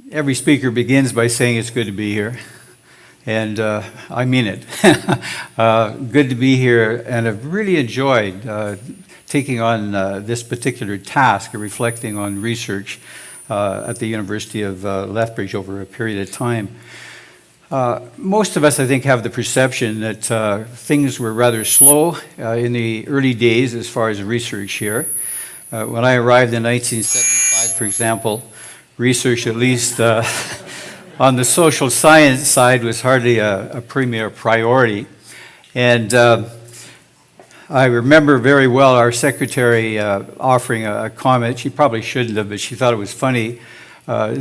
Every speaker begins by saying it's good to be here, and I mean it. Good to be here, and I've really enjoyed taking on this particular task of reflecting on research at the University of Lethbridge over a period of time. Most of us, I think, have the perception that things were rather slow in the early days as far as research here. When I arrived in 1975, for example, research, at least on the social science side, was hardly a premier priority. And I remember very well our secretary offering a comment. She probably shouldn't have, but she thought it was funny,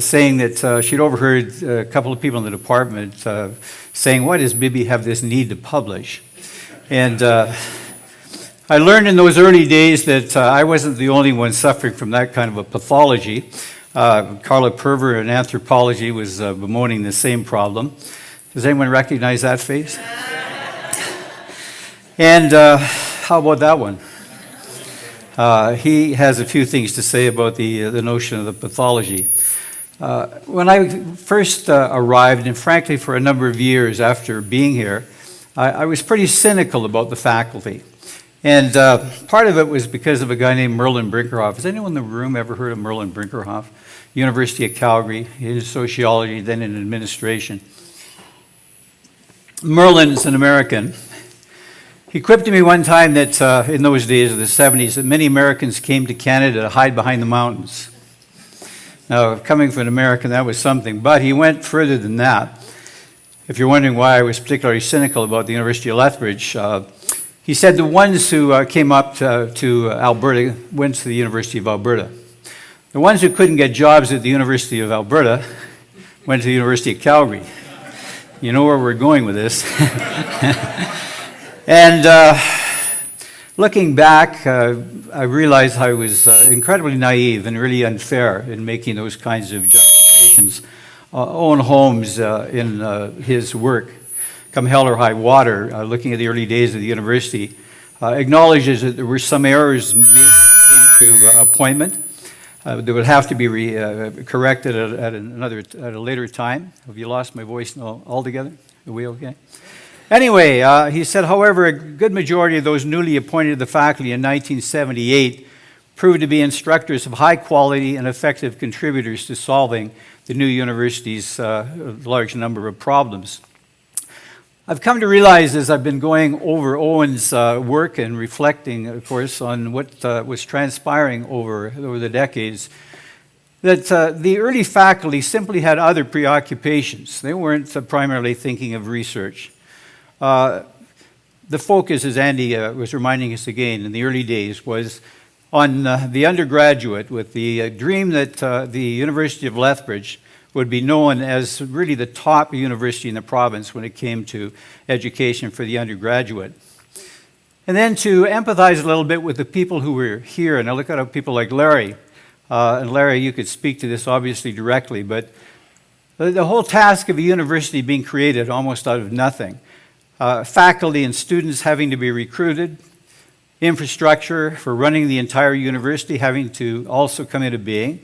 saying that she'd overheard a couple of people in the department saying, "Why does Bibby have this need to publish?" And I learned in those early days that I wasn't the only one suffering from that kind of a pathology. Carla Perver in anthropology was bemoaning the same problem. Does anyone recognize that face? And how about that one? He has a few things to say about the notion of the pathology. When I first arrived, and frankly for a number of years after being here, I was pretty cynical about the faculty. And part of it was because of a guy named Merlin Brinkerhoff. Has anyone in the room ever heard of Merlin Brinkerhoff? University of Calgary, in sociology, then in administration. Merlin's an American. He quipped to me one time that in those days of the 70s, that many Americans came to Canada to hide behind the mountains. Now, coming from an American, that was something, but he went further than that. If you're wondering why I was particularly cynical about the University of Lethbridge, he said the ones who came up to Alberta went to the University of Alberta. The ones who couldn't get jobs at the University of Alberta went to the University of Calgary. You know where we're going with this. And looking back, I realized I was incredibly naive and really unfair in making those kinds of generalizations. Owen Holmes, in his work, Come Hell or High Water, looking at the early days of the university, acknowledges that there were some errors made into appointment that would have to be corrected at a later time. Have you lost my voice altogether? Are we okay? Anyway, he said, however, a good majority of those newly appointed to the faculty in 1978 proved to be instructors of high quality and effective contributors to solving the new university's large number of problems. I've come to realize as I've been going over Owen's work and reflecting, of course, on what was transpiring over the decades, that the early faculty simply had other preoccupations. They weren't primarily thinking of research. The focus, as Andy was reminding us again in the early days, was on the undergraduate, with the dream that the University of Lethbridge would be known as really the top university in the province when it came to education for the undergraduate. And then to empathize a little bit with the people who were here, and I look at people like Larry. And Larry, you could speak to this obviously directly, but the whole task of a university being created almost out of nothing. Faculty and students having to be recruited, infrastructure for running the entire university having to also come into being.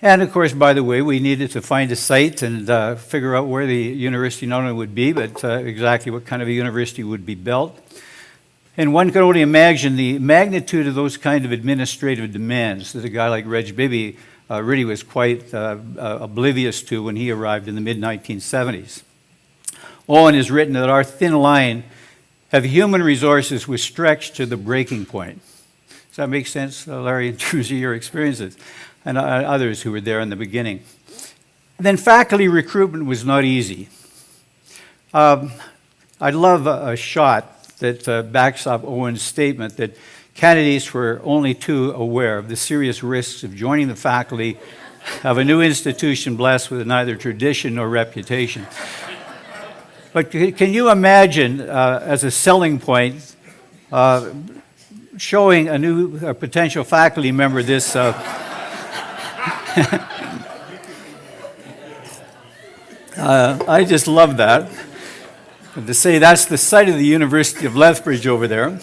And of course, by the way, we needed to find a site and figure out where the university not only would be, but exactly what kind of a university would be built. And one could only imagine the magnitude of those kind of administrative demands that a guy like Reg Bibby really was quite oblivious to when he arrived in the mid-1970s. Owen has written that our thin line of human resources was stretched to the breaking point. Does that make sense, Larry, in terms of your experiences? And others who were there in the beginning. And then faculty recruitment was not easy. I'd love a shot that backs up Owen's statement that candidates were only too aware of the serious risks of joining the faculty of a new institution blessed with neither tradition nor reputation. But can you imagine, as a selling point, showing a potential faculty member this I just love that. And to say that's the site of the University of Lethbridge over there.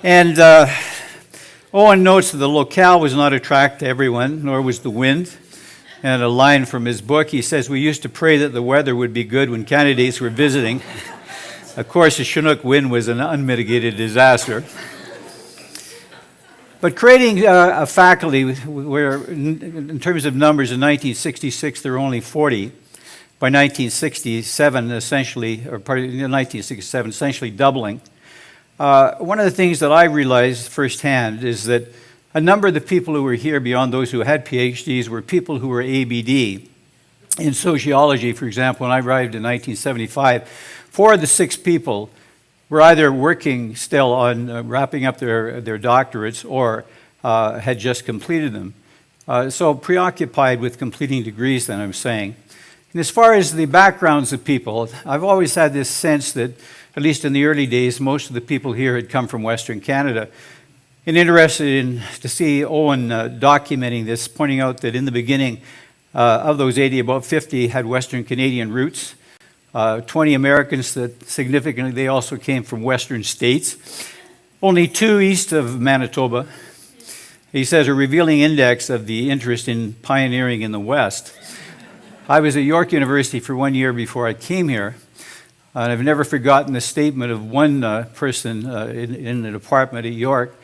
And Owen notes that the locale was not attract to everyone, nor was the wind. And a line from his book, he says, "We used to pray that the weather would be good when candidates were visiting." Of course, the Chinook wind was an unmitigated disaster. But creating a faculty where, in terms of numbers, in 1966 there were only 40. By 1967, essentially, or part of 1967, essentially doubling. One of the things that I realized firsthand is that a number of the people who were here, beyond those who had PhDs, were people who were ABD. In sociology, for example, when I arrived in 1975, 4 of the 6 people were either working still on wrapping up their doctorates or had just completed them. So preoccupied with completing degrees, then, I'm saying. And as far as the backgrounds of people, I've always had this sense that, at least in the early days, most of the people here had come from Western Canada. And interested to see Owen documenting this, pointing out that in the beginning of those 80, about 50 had Western Canadian roots. 20 Americans that significantly, they also came from Western states. Only 2 east of Manitoba. He says a revealing index of the interest in pioneering in the West. I was at York University for 1 year before I came here, and I've never forgotten the statement of one person in the department at York.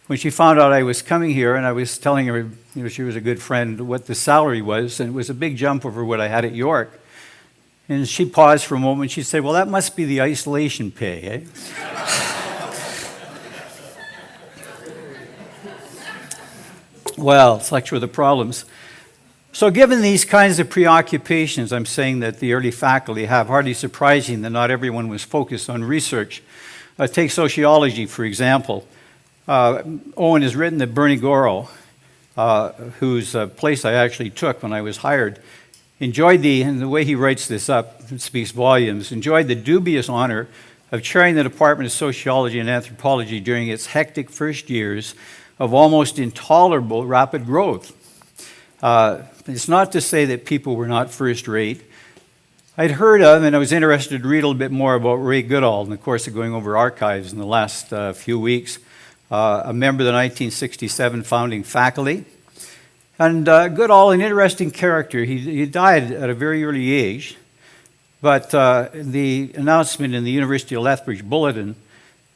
When she found out I was coming here, and I was telling her, she was a good friend, what the salary was, and it was a big jump over what I had at York. And she paused for a moment. She said, "Well, that must be the isolation pay, eh?" Well, such were the problems. So given these kinds of preoccupations, I'm saying that the early faculty have, hardly surprising that not everyone was focused on research. Take sociology, for example. Owen has written that Bernie Goro, whose place I actually took when I was hired, enjoyed and the way he writes this up, it speaks volumes, enjoyed the dubious honor of chairing the Department of Sociology and Anthropology during its hectic first years of almost intolerable rapid growth. It's not to say that people were not first-rate. I'd heard of, and I was interested to read a little bit more about Ray Goodall in the course of going over archives in the last few weeks, a member of the 1967 founding faculty. And Goodall, an interesting character. He died at a very early age, but the announcement in the University of Lethbridge bulletin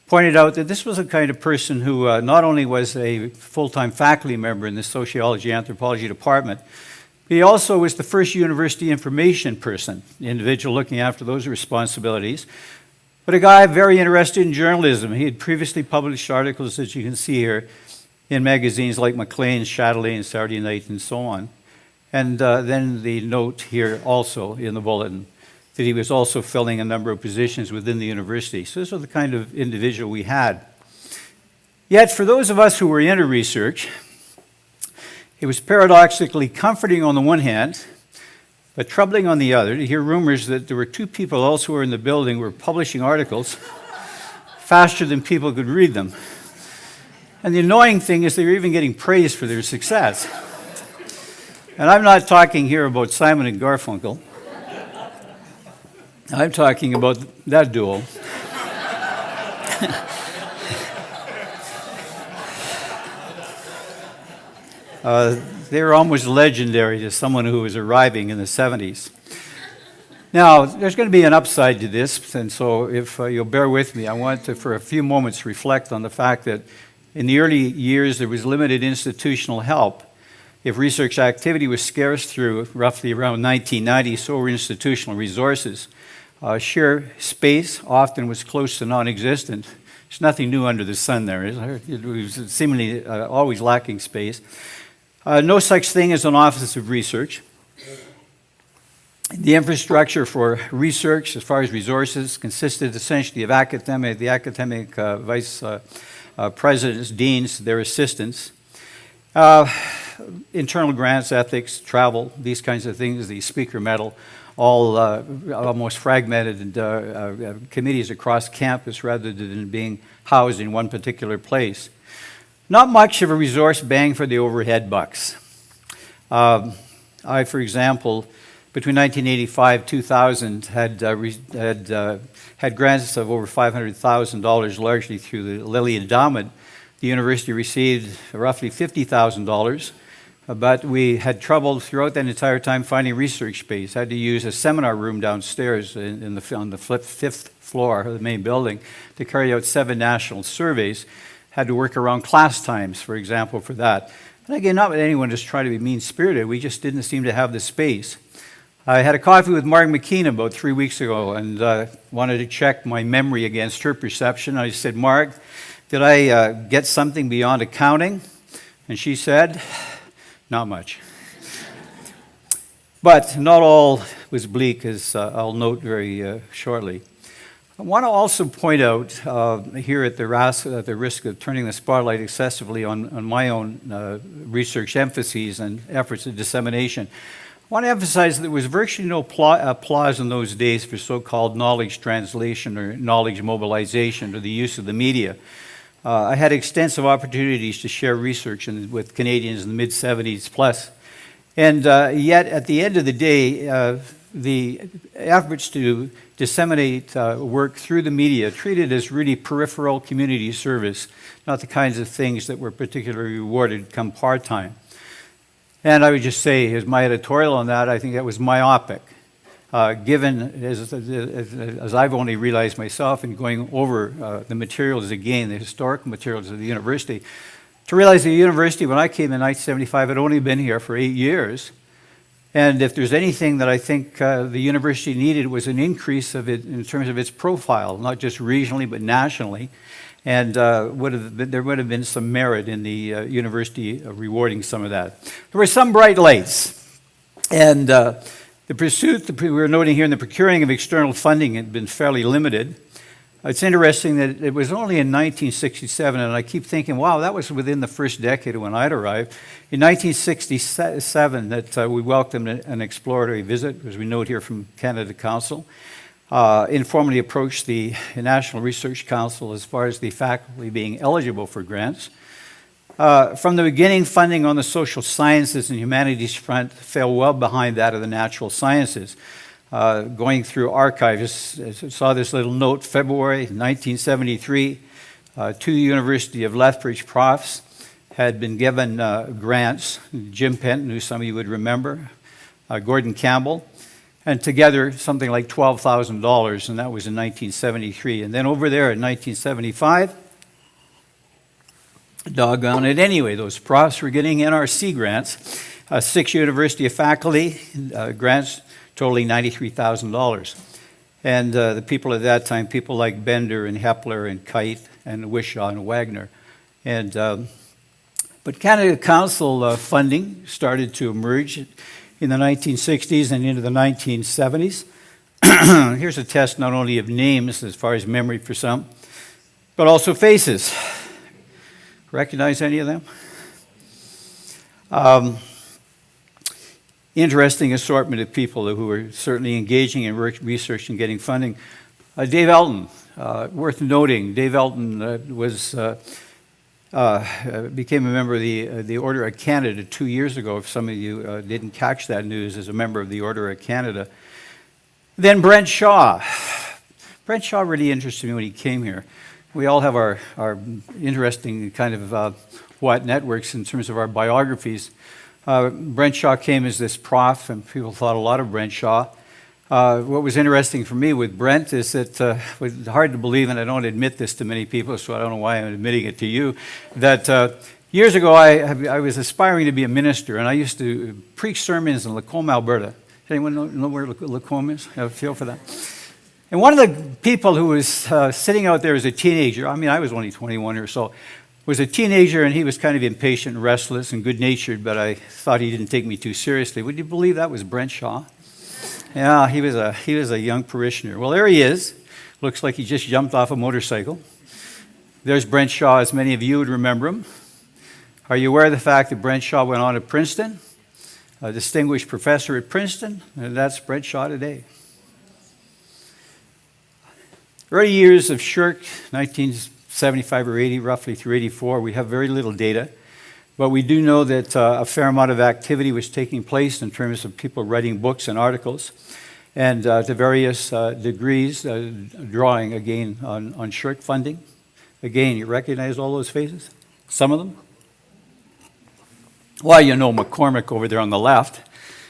pointed out that this was a kind of person who not only was a full-time faculty member in the sociology anthropology department, but he also was the first university information person, the individual looking after those responsibilities. But a guy very interested in journalism. He had previously published articles, as you can see here, in magazines like Maclean, Chatelaine, Saturday Night, and so on. And then the note here also in the bulletin that he was also filling a number of positions within the university. So this was the kind of individual we had. Yet for those of us who were into research, it was paradoxically comforting on the one hand, but troubling on the other to hear rumors that there were 2 people elsewhere in the building who were publishing articles faster than people could read them. And the annoying thing is they were even getting praise for their success. And I'm not talking here about Simon and Garfunkel. I'm talking about that duo. They were almost legendary to someone who was arriving in the 70s. Now, there's going to be an upside to this, and so if you'll bear with me, I want to, for a few moments, reflect on the fact that in the early years there was limited institutional help. If research activity was scarce through roughly around 1990, so were institutional resources. Sheer space often was close to non-existent. There's nothing new under the sun there, is there? It was seemingly always lacking space. No such thing as an office of research. The infrastructure for research, as far as resources, consisted essentially of the academic vice presidents, deans, their assistants, internal grants, ethics, travel, these kinds of things, the speaker medal, all almost fragmented committees across campus rather than being housed in one particular place. Not much of a resource bang for the overhead bucks. I, for example, between 1985 and 2000 had grants of over $500,000 largely through the Lilly Endowment. The university received roughly $50,000 But we had trouble throughout that entire time finding research space. Had to use a seminar room downstairs on the fifth floor of the main building to carry out 7 national surveys. Had to work around class times, for example, for that. And again, not that anyone just trying to be mean-spirited, we just didn't seem to have the space. I had a coffee with Mark McKean about 3 weeks ago and wanted to check my memory against her perception. I said, Mark, did I get something beyond accounting? And she said, not much. But not all was bleak, as I'll note very shortly. I want to also point out here at the risk of turning the spotlight excessively on my own research emphases and efforts of dissemination, I want to emphasize that there was virtually no applause in those days for so-called knowledge translation or knowledge mobilization or the use of the media. I had extensive opportunities to share research with Canadians in the mid-70s plus. And yet, at the end of the day, the efforts to disseminate work through the media treated as really peripheral community service, not the kinds of things that were particularly rewarded come part-time. And I would just say, as my editorial on that, I think that was myopic, given, as I've only realized myself in going over the materials again, the historical materials of the university, to realize the university, when I came in 1975, had only been here for 8 years. And if there's anything that I think the university needed was an increase of it in terms of its profile, not just regionally but nationally. And there would have been some merit in the university rewarding some of that. There were some bright lights. And the pursuit that we were noting here in the procuring of external funding had been fairly limited. It's interesting that it was only in 1967, and I keep thinking, wow, that was within the first decade when I'd arrived. In 1967, that we welcomed an exploratory visit, as we note here from Canada Council. Informally approached the National Research Council as far as the faculty being eligible for grants. From the beginning, funding on the social sciences and humanities front fell well behind that of the natural sciences. Going through archives, I saw this little note, February 1973, 2 University of Lethbridge profs had been given grants. Jim Penton, who some of you would remember, Gordon Campbell, and together something like $12,000, and that was in 1973. And then over there in 1975, doggone it anyway, those profs were getting NRC grants, 6 university of faculty grants totaling $93,000. And the people at that time, people like Bender and Hepler and Kite and Wishaw and Wagner. And but Canada Council funding started to emerge in the 1960s and into the 1970s. Here's a test not only of names as far as memory for some, but also faces. Recognize any of them? Interesting assortment of people who were certainly engaging in research and getting funding. Dave Elton, worth noting, Dave Elton became a member of the Order of Canada 2 years ago, if some of you didn't catch that news, as a member of the Order of Canada. Then Brent Shaw. Brent Shaw really interested me when he came here. We all have our interesting kind of networks in terms of our biographies. Brent Shaw came as this prof, and people thought a lot of Brent Shaw. What was interesting for me with Brent is that it was hard to believe, and I don't admit this to many people, so I don't know why I'm admitting it to you, that years ago I was aspiring to be a minister, and I used to preach sermons in Lacombe, Alberta. Does anyone know where Lacombe is? Have a feel for that? And one of the people who was sitting out there as a teenager, I mean, I was only 21 or so, was a teenager, and he was kind of impatient and restless and good-natured, but I thought he didn't take me too seriously. Would you believe that was Brent Shaw? Yeah, he was a young parishioner. Well, there he is. Looks like he just jumped off a motorcycle. There's Brent Shaw, as many of you would remember him. Are you aware of the fact that Brent Shaw went on to Princeton? A distinguished professor at Princeton, and that's Brent Shaw today. Early years of Shirk, 1975 or 80, roughly through 84, we have very little data. But we do know that a fair amount of activity was taking place in terms of people writing books and articles, and to various degrees, drawing again on Shirk funding. Again, you recognize all those faces? Some of them? Well, you know McCormick over there on the left.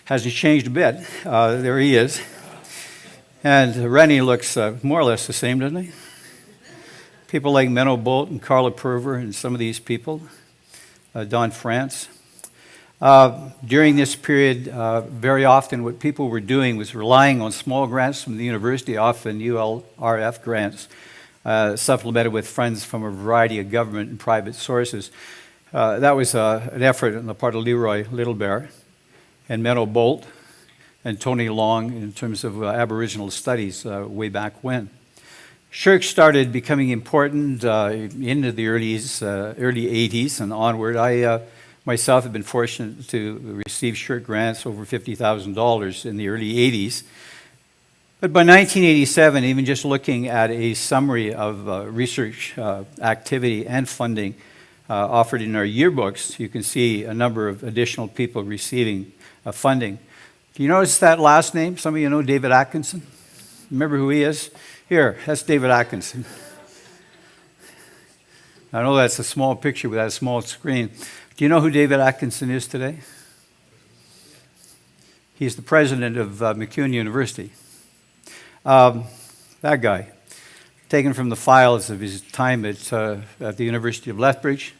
Hasn't changed a bit. There he is. And Rennie looks more or less the same, doesn't he? People like Menno Bolt and Carla Perver and some of these people, Don France. During this period, very often what people were doing was relying on small grants from the university, often ULRF grants, supplemented with funds from a variety of government and private sources. That was an effort on the part of Leroy Littlebear and Menno Bolt and Tony Long in terms of Aboriginal studies way back when. Shirk started becoming important into the early 80s and onward. I myself have been fortunate to receive Shirk grants over $50,000 in the early 80s. But by 1987, even just looking at a summary of research activity and funding offered in our yearbooks, you can see a number of additional people receiving funding. Do you notice that last name? Some of you know David Atkinson. Remember who he is? Here, that's David Atkinson. I know that's a small picture with that small screen. Do you know who David Atkinson is today? He's the president of MacEwan University. That guy, taken from the files of his time at the University of Lethbridge.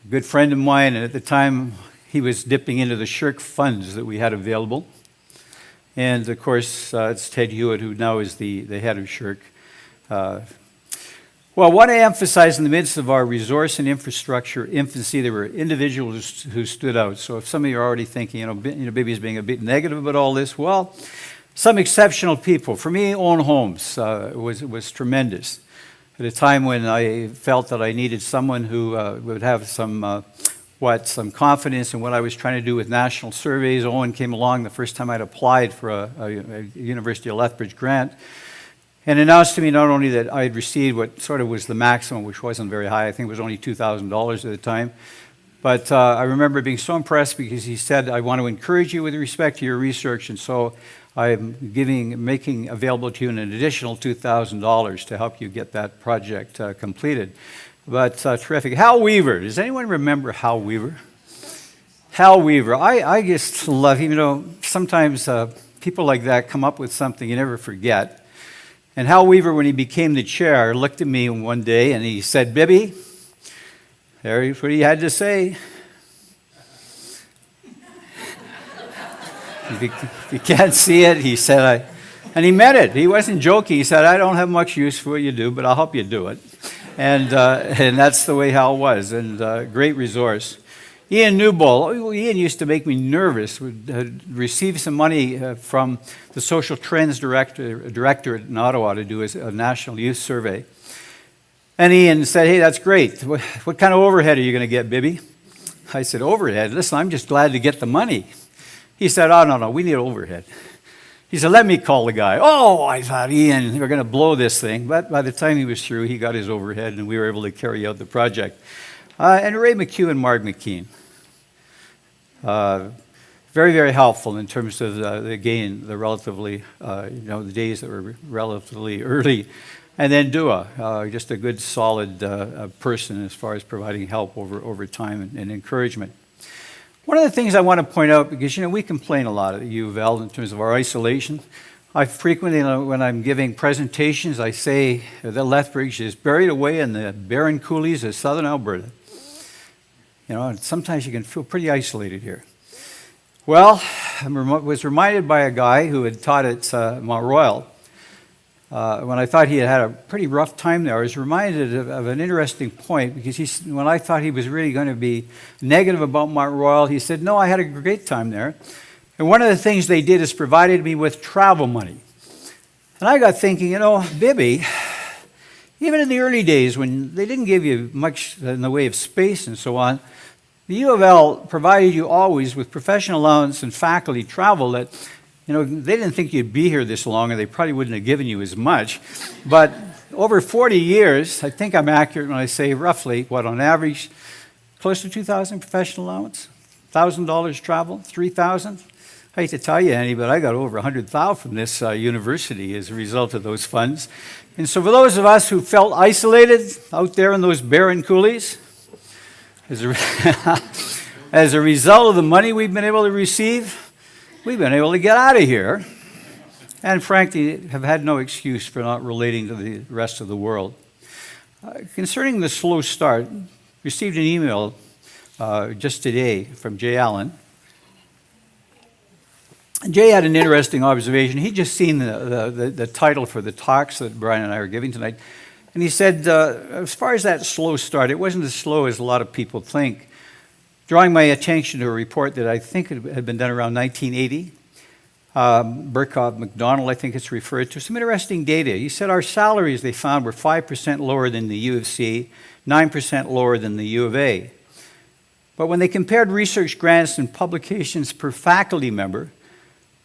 A good friend of mine, and at the time he was dipping into the Shirk funds that we had available. And of course, it's Ted Hewitt, who now is the head of Shirk. Well, I want to emphasize in the midst of our resource and infrastructure infancy, there were individuals who stood out. So if some of you are already thinking, Bibby's being a bit negative about all this, well, some exceptional people. For me, Owen Holmes was tremendous. At a time when I felt that I needed someone who would have some confidence in what I was trying to do with national surveys. Owen came along the first time I'd applied for a University of Lethbridge grant and announced to me not only that I had received what sort of was the maximum, which wasn't very high, I think it was only $2,000 at the time, but I remember being so impressed because he said, I want to encourage you with respect to your research, and so I'm making available to you an additional $2,000 to help you get that project completed. But terrific. Hal Weaver. Does anyone remember Hal Weaver? Hal Weaver. I just love him. Sometimes people like that come up with something you never forget. And Hal Weaver, when he became the chair, looked at me one day and he said, Bibby, there's what he had to say. If you can't see it, he said, and he meant it. He wasn't joking. He said, I don't have much use for what you do, but I'll help you do it. And that's the way Hal was, and great resource. Ian Newbold. Ian used to make me nervous. Would receive some money from the Social Trends Directorate in Ottawa to do a national youth survey. And Ian said, hey, that's great. What kind of overhead are you going to get, Bibby? I said, overhead? Listen, I'm just glad to get the money. He said, oh, no, we need overhead. He said, let me call the guy. Oh, I thought, Ian, we're going to blow this thing. But by the time he was through, he got his overhead, and we were able to carry out the project. And Ray McHugh and Mark McKean. Very, very helpful in terms of the relatively, the days that were relatively early. And then Dua, just a good, solid person as far as providing help over time and encouragement. One of the things I want to point out, because we complain a lot at the U of L in terms of our isolation. I frequently, when I'm giving presentations, I say that Lethbridge is buried away in the barren coulees of southern Alberta. And sometimes you can feel pretty isolated here. Well, I was reminded by a guy who had taught at Mount Royal. When I thought he had a pretty rough time there, I was reminded of an interesting point, because when I thought he was really going to be negative about Mount Royal, he said, no, I had a great time there. And one of the things they did is provided me with travel money. And I got thinking, Bibby, even in the early days when they didn't give you much in the way of space and so on, the U of L provided you always with professional allowance and faculty travel that they didn't think you'd be here this long, and they probably wouldn't have given you as much. But over 40 years, I think I'm accurate when I say roughly, on average, close to $2,000 professional allowance, $1,000 travel, $3,000. I hate to tell you, Annie, but I got over $100,000 from this university as a result of those funds. And so for those of us who felt isolated out there in those barren coulees, As a result of the money we've been able to receive, we've been able to get out of here, and frankly, have had no excuse for not relating to the rest of the world. Concerning the slow start, received an email just today from Jay Allen. Jay had an interesting observation. He'd just seen the title for the talks that Brian and I are giving tonight, and he said, as far as that slow start, it wasn't as slow as a lot of people think. Drawing my attention to a report that I think had been done around 1980, Burkhoff McDonald, I think it's referred to, some interesting data. He said our salaries, they found, were 5% lower than the U of C, 9% lower than the U of A. But when they compared research grants and publications per faculty member,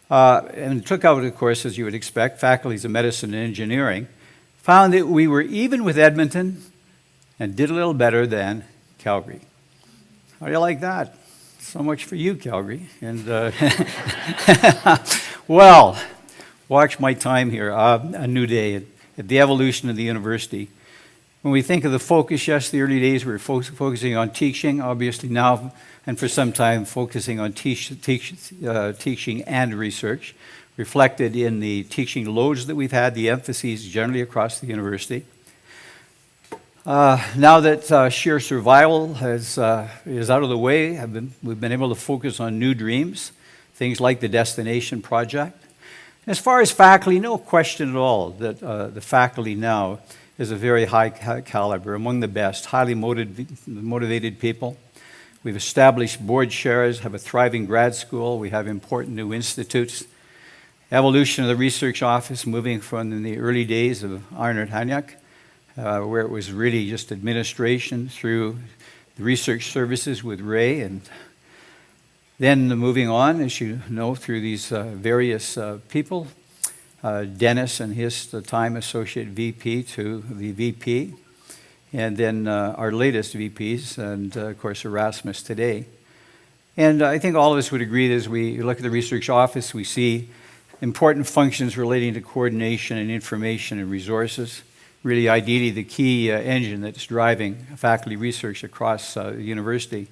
and took out, of course, as you would expect, faculties of medicine and engineering, found that we were even with Edmonton and did a little better than Calgary. How do you like that? So much for you, Calgary. And well, watch my time here. A new day at the evolution of the university. When we think of the focus, yes, the early days we were focusing on teaching, obviously now, and for some time focusing on teaching and research, reflected in the teaching loads that we've had, the emphases generally across the university. Now that sheer survival is out of the way, we've been able to focus on new dreams, things like the Destination Project. As far as faculty, no question at all that the faculty now is a very high caliber, among the best, highly motivated people. We've established board chairs, have a thriving grad school, we have important new institutes. Evolution of the research office, moving from the early days of Arnold Hanyak, where it was really just administration through the research services with Ray, and then moving on, as you know, through these various people, Dennis and his time associate VP to the VP, and then our latest VPs, and of course Erasmus today. And I think all of us would agree that as we look at the research office, we see important functions relating to coordination and information and resources. Really, ideally, the key engine that's driving faculty research across the university.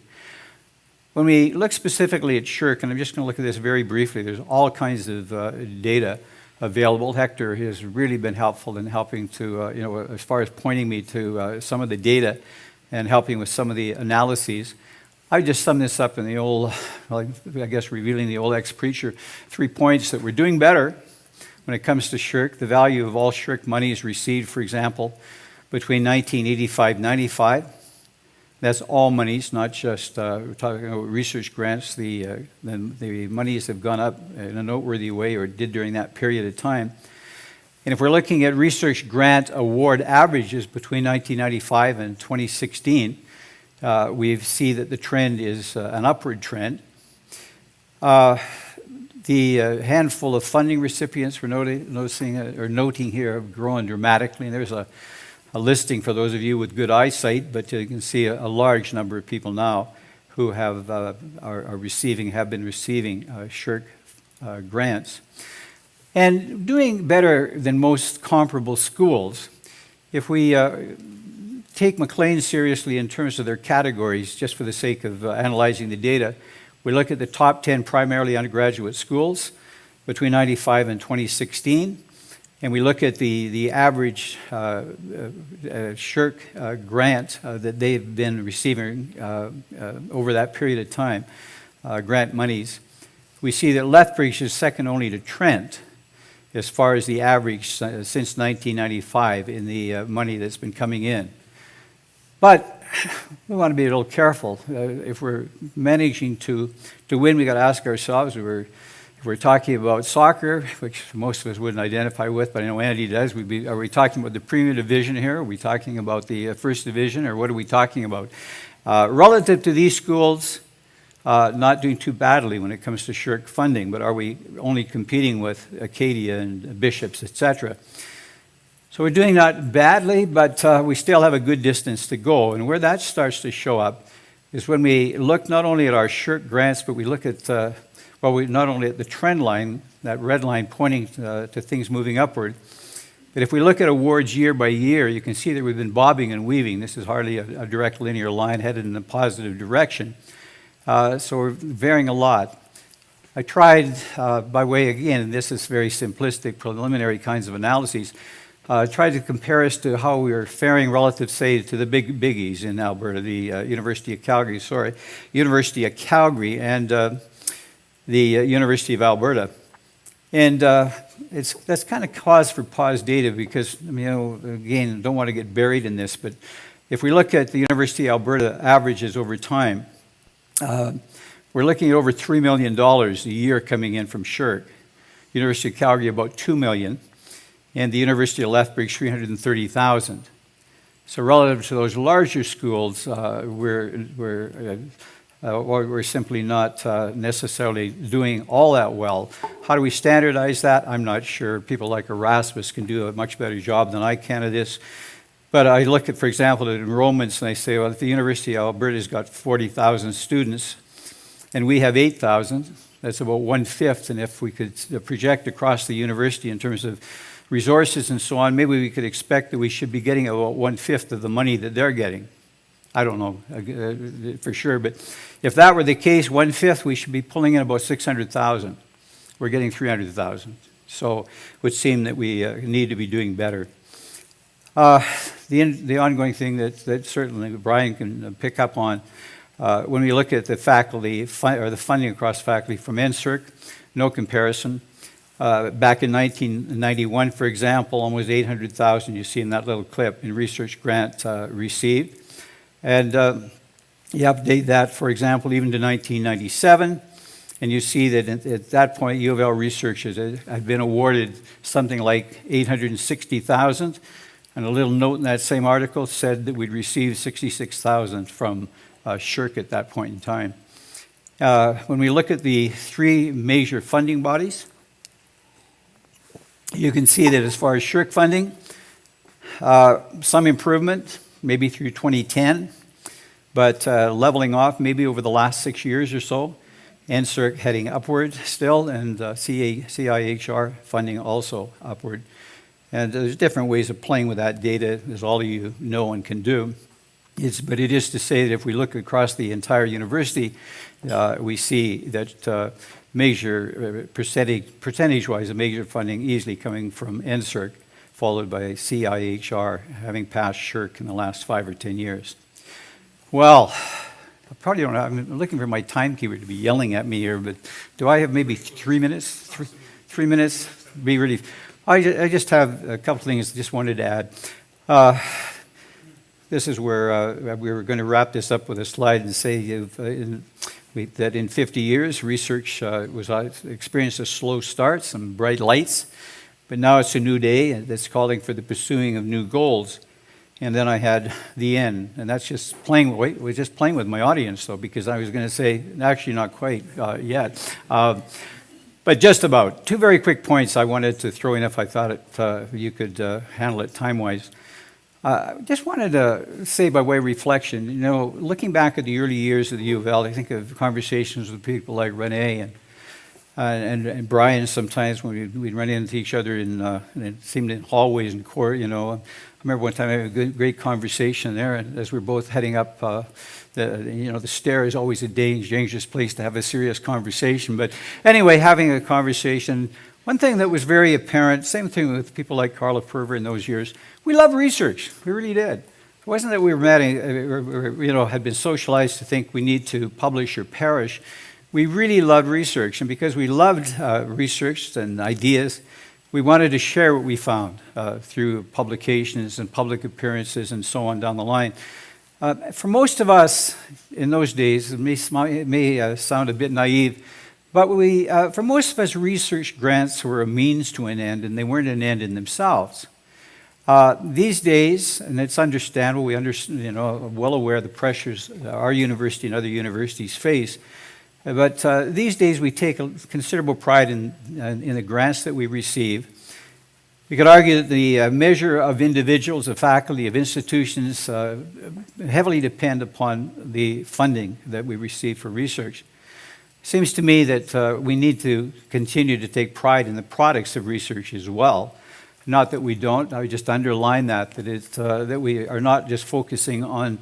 When we look specifically at SSHRC, and I'm just going to look at this very briefly, there's all kinds of data available. Hector has really been helpful in helping to, as far as pointing me to some of the data and helping with some of the analyses. I just sum this up in the old, I guess revealing the old ex-preacher, 3 points that we're doing better when it comes to SSHRC. The value of all SSHRC monies received, for example, between 1985-95. That's all monies, not just we're talking about research grants. The monies have gone up in a noteworthy way, or did during that period of time. And if we're looking at research grant award averages between 1995 and 2016, we see that the trend is an upward trend. The handful of funding recipients we're noting here have grown dramatically. And there's a listing for those of you with good eyesight, but you can see a large number of people now who have been receiving SSHRC grants. And doing better than most comparable schools, if we take Maclean seriously in terms of their categories, just for the sake of analyzing the data, we look at the top 10 primarily undergraduate schools between 95 and 2016, and we look at the average SSHRC grant that they've been receiving over that period of time, grant monies. We see that Lethbridge is second only to Trent as far as the average since 1995 in the money that's been coming in. But we want to be a little careful. If we're managing to win, we got to ask ourselves, if we're talking about soccer, which most of us wouldn't identify with, but I know Andy does, are we talking about the Premier Division here? Are we talking about the First Division, or what are we talking about? Relative to these schools, not doing too badly when it comes to SSHRC funding, but are we only competing with Acadia and Bishops, etc.? So we're doing not badly, but we still have a good distance to go. And where that starts to show up is when we look not only at our SSHRC grants, but we look at, not only at the trend line, that red line pointing to things moving upward, but if we look at awards year by year, you can see that we've been bobbing and weaving. This is hardly a direct linear line headed in a positive direction. So we're varying a lot. I tried, by way, again, and this is very simplistic, preliminary kinds of analyses, tried to compare us to how we were faring relative, say, to the big biggies in Alberta, the University of Calgary, and the University of Alberta. And that's kind of cause for pause data because, again, don't want to get buried in this, but if we look at the University of Alberta averages over time, we're looking at over $3 million a year coming in from SSHRC. University of Calgary, about $2 million, and the University of Lethbridge, $330,000. So relative to those larger schools, we're simply not necessarily doing all that well. How do we standardize that? I'm not sure. People like Erasmus can do a much better job than I can at this. But I look at, for example, at enrollments, and I say, well, if the University of Alberta's got 40,000 students, and we have 8,000, that's about 1/5. And if we could project across the university in terms of resources and so on, maybe we could expect that we should be getting about 1/5 of the money that they're getting. I don't know for sure, but if that were the case, 1/5, we should be pulling in about 600,000. We're getting 300,000. So it would seem that we need to be doing better. The ongoing thing that certainly Brian can pick up on, when we look at the faculty, or the funding across faculty from NSERC, no comparison. Back in 1991, for example, almost 800,000, you see in that little clip, in research grant received. And you update that, for example, even to 1997, and you see that at that point, U of L researchers had been awarded something like 860,000, and a little note in that same article said that we'd received 66,000 from SSHRC at that point in time. When we look at the three major funding bodies, you can see that as far as SSHRC funding, some improvement, maybe through 2010, but leveling off maybe over the last 6 years or so. NSERC heading upward still, and CIHR funding also upward. And there's different ways of playing with that data, as all of you know and can do. But it is to say that if we look across the entire university, we see that percentage-wise, a major funding easily coming from NSERC, followed by CIHR, having passed SSHRC in the last 5 or 10 years. Well, I probably don't know, I'm looking for my timekeeper to be yelling at me here, but do I have maybe 3 minutes? Three minutes? Be really. I just have a couple things I just wanted to add. This is where we were going to wrap this up with a slide and say that in 50 years, research experienced a slow start, some bright lights, but now it's a new day that's calling for the pursuing of new goals. And then I had the end, and that's just playing with my audience, though, because I was going to say, actually not quite yet. But just about. 2 very quick points I wanted to throw in if I thought you could handle it time-wise. Just wanted to say by way of reflection, looking back at the early years of the U of L, I think of conversations with people like Renee and Brian sometimes when we'd run into each other and it seemed in hallways and court, I remember one time I had a great conversation there, and as we were both heading up the stair is always a dangerous place to have a serious conversation. But anyway, having a conversation, one thing that was very apparent, same thing with people like Carla Perver in those years, we loved research. We really did. It wasn't that we had been socialized to think we need to publish or perish. We really loved research, and because we loved research and ideas, we wanted to share what we found through publications and public appearances and so on down the line. For most of us in those days, it may sound a bit naive, but for most of us, research grants were a means to an end, and they weren't an end in themselves. These days, and it's understandable, we well aware of the pressures our university and other universities face, but these days we take a considerable pride in the grants that we receive. We could argue that the measure of individuals, of faculty, of institutions heavily depend upon the funding that we receive for research. It seems to me that we need to continue to take pride in the products of research as well. Not that we don't, I would just underline that we are not just focusing on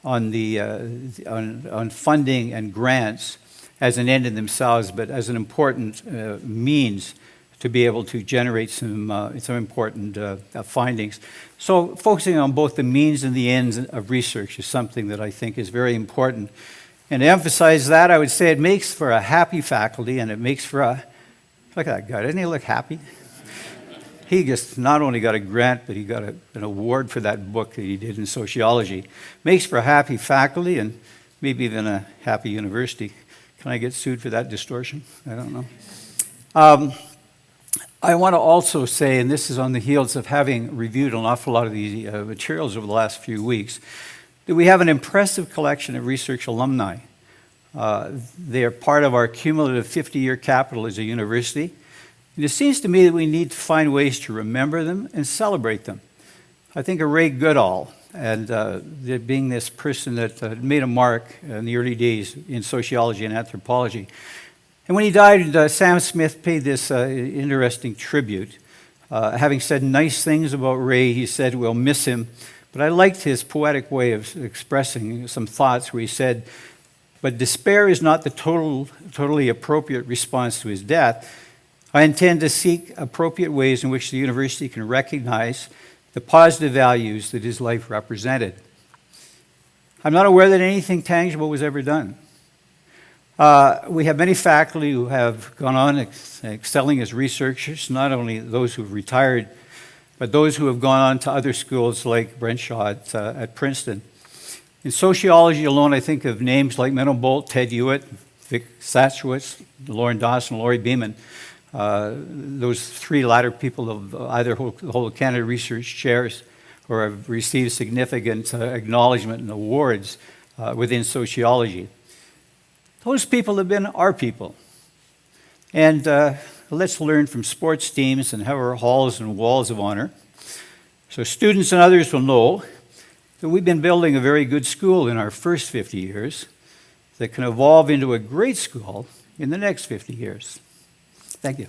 on funding and grants as an end in themselves, but as an important means to be able to generate some important findings. So focusing on both the means and the ends of research is something that I think is very important. And to emphasize that, I would say it makes for a happy faculty, and it makes for a, look at that guy, doesn't he look happy? He just not only got a grant, but he got an award for that book that he did in sociology. Makes for a happy faculty and maybe even a happy university. Can I get sued for that distortion? I don't know. I want to also say, and this is on the heels of having reviewed an awful lot of the materials over the last few weeks, that we have an impressive collection of research alumni. They are part of our cumulative 50-year capital as a university. And it seems to me that we need to find ways to remember them and celebrate them. I think of Ray Goodall, and being this person that made a mark in the early days in sociology and anthropology. And when he died, Sam Smith paid this interesting tribute. Having said nice things about Ray, he said, we'll miss him. But I liked his poetic way of expressing some thoughts where he said, but despair is not the totally appropriate response to his death. I intend to seek appropriate ways in which the university can recognize the positive values that his life represented. I'm not aware that anything tangible was ever done. We have many faculty who have gone on excelling as researchers, not only those who have retired, but those who have gone on to other schools like Brent Shaw at Princeton. In sociology alone, I think of names like Menno Bolt, Ted Hewitt, Vic Satchowitz, Lauren Dawson, Laurie Beeman. Those three latter people have either hold Canada Research chairs or have received significant acknowledgement and awards within sociology. Those people have been our people. And let's learn from sports teams and have our halls and walls of honor. So students and others will know that we've been building a very good school in our first 50 years that can evolve into a great school in the next 50 years. Thank you.